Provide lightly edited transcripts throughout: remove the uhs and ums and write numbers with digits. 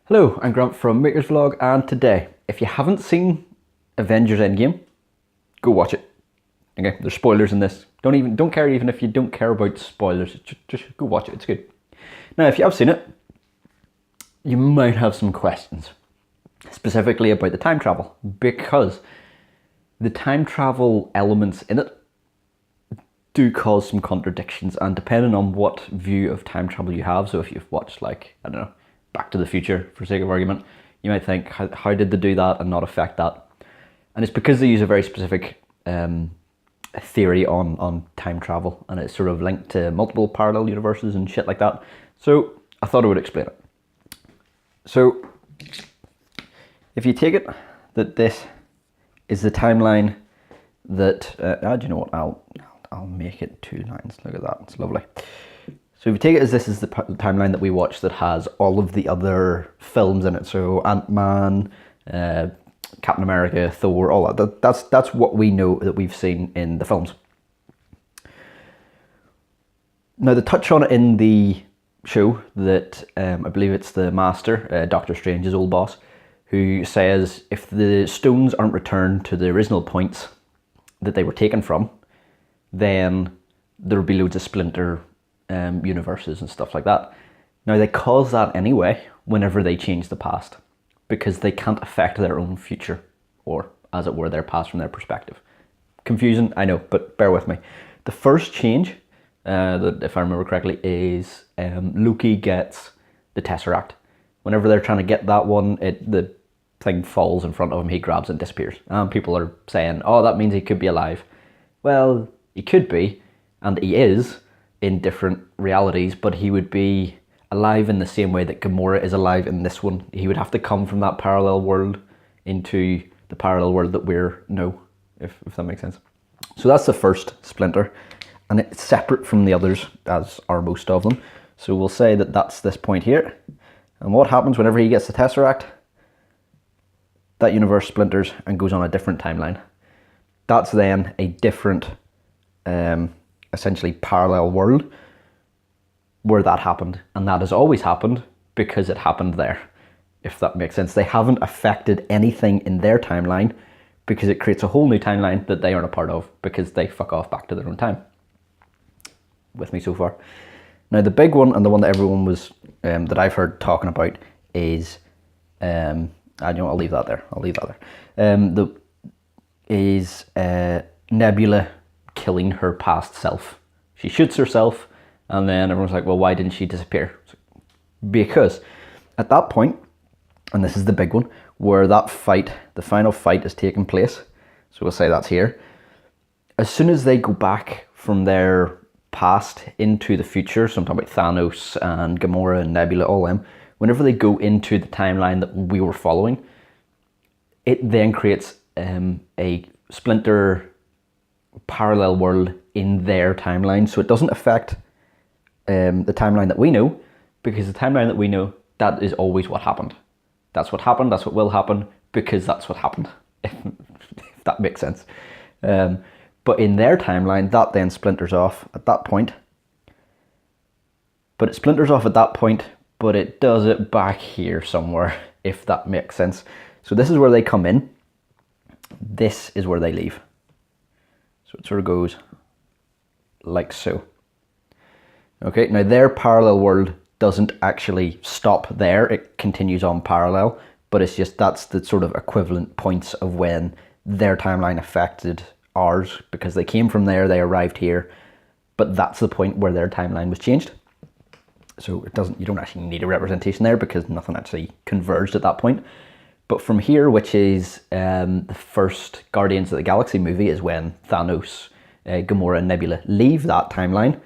Hello, I'm Grant from Maker's Vlog, and today, if you haven't seen Avengers Endgame, go watch it. Okay, there's spoilers in this. Don't care even if you don't care about spoilers. Just go watch it. It's good. Now, if you have seen it, you might have some questions, specifically about the time travel, because the time travel elements in it do cause some contradictions, and depending on what view of time travel you have, so if you've watched, like, I don't know, Back to the Future, for sake of argument, you might think, how did they do that and not affect that? And it's because they use a very specific theory on time travel, and it's sort of linked to multiple parallel universes and shit like that. So I thought I would explain it. So if you take it that this is the timeline that, do you know what, I'll make it 2 lines, look at that, it's lovely. So if you take it as this is the timeline that we watch that has all of the other films in it, so Ant-Man, Captain America, Thor, all that. That's what we know that we've seen in the films. Now they touch on it in the show that I believe it's the Master, Doctor Strange's old boss, who says if the stones aren't returned to the original points that they were taken from, then there will be loads of splinter universes and stuff like that. Now they cause that anyway whenever they change the past, because they can't affect their own future, or as it were their past from their perspective. Confusing, I know, but bear with me. The first change, that if I remember correctly, is Loki gets the Tesseract. Whenever they're trying to get that one, the thing falls in front of him, he grabs it and disappears. And people are saying, oh, that means he could be alive. Well, he could be, and he is, in different realities, but he would be alive in the same way that Gamora is alive in this one. He would have to come from that parallel world into the parallel world that we're know, if that makes sense. So that's the first splinter, and it's separate from the others, as are most of them. So we'll say that that's this point here. And what happens whenever he gets the Tesseract? That universe splinters and goes on a different timeline. That's then a different essentially parallel world where that happened, and that has always happened because it happened there, if that makes sense. They haven't affected anything in their timeline because it creates a whole new timeline that they aren't a part of because they fuck off back to their own time. With me so far? Now the big one, and the one that everyone was that I've heard talking about, is I'll leave that there. Is Nebula killing her past self. She shoots herself, and then everyone's like, well, why didn't she disappear? Because at that point, and this is the big one, where that fight, the final fight, is taking place, so we'll say that's here, as soon as they go back from their past into the future, so I'm talking about Thanos and Gamora and Nebula, all them, whenever they go into the timeline that we were following, it then creates a splinter parallel world in their timeline. So it doesn't affect the timeline that we know, because the timeline that we know, that is always what happened. That's what happened, that's what will happen, because that's what happened, if that makes sense. But in their timeline, that then splinters off at that point. But it splinters off at that point, but it does it back here somewhere, if that makes sense. So this is where they come in. This is where they leave. So it sort of goes like so. Okay, now their parallel world doesn't actually stop there. It continues on parallel, but it's just that's the sort of equivalent points of when their timeline affected ours, because they came from there, they arrived here, but that's the point where their timeline was changed. So you don't actually need a representation there because nothing actually converged at that point. But from here, which is the first Guardians of the Galaxy movie, is when Thanos, Gamora and Nebula leave that timeline,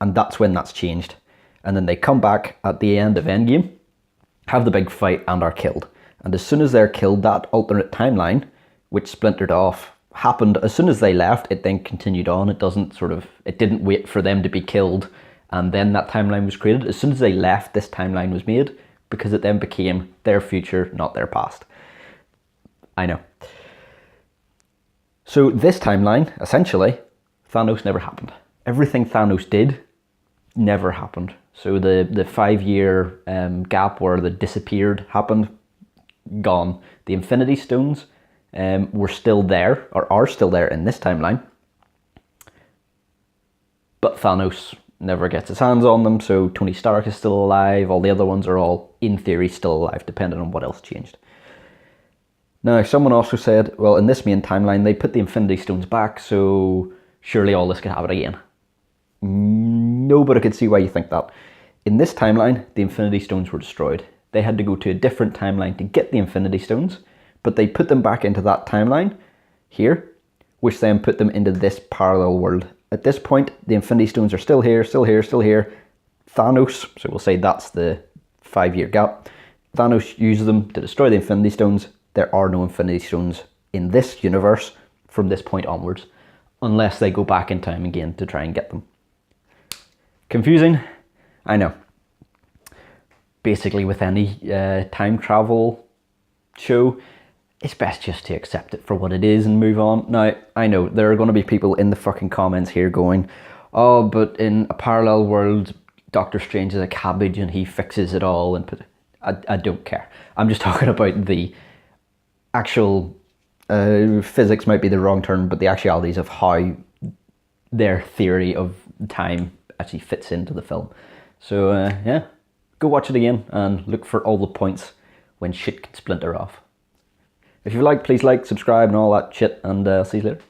and that's when that's changed. And then they come back at the end of Endgame, have the big fight, and are killed. And as soon as they're killed, that alternate timeline, which splintered off, happened as soon as they left. It then continued on. It didn't wait for them to be killed, and then that timeline was created. As soon as they left, this timeline was made, because it then became their future, not their past. I know. So this timeline, essentially, Thanos never happened. Everything Thanos did never happened. So the 5 year gap where the disappeared happened, gone. The Infinity Stones were still there, or are still there in this timeline. But Thanos never gets his hands on them, so Tony Stark is still alive. All the other ones are all, in theory, still alive, depending on what else changed. Now, someone also said, well, in this main timeline, they put the Infinity Stones back, so surely all this could happen again. Nobody could see why you think that. In this timeline, the Infinity Stones were destroyed. They had to go to a different timeline to get the Infinity Stones, but they put them back into that timeline here, which then put them into this parallel world. At this point, the Infinity Stones are still here, still here, still here. Thanos, so we'll say that's the 5 year gap. Thanos uses them to destroy the Infinity Stones. There are no Infinity Stones in this universe from this point onwards, unless they go back in time again to try and get them. Confusing? I know. Basically, with any time travel show, it's best just to accept it for what it is and move on. Now, I know there are going to be people in the fucking comments here going, oh, but in a parallel world, Doctor Strange is a cabbage and he fixes it all. And I don't care. I'm just talking about the actual physics might be the wrong term, but the actualities of how their theory of time actually fits into the film. So yeah, go watch it again and look for all the points when shit can splinter off. If you like, please like, subscribe and all that shit, and see you later.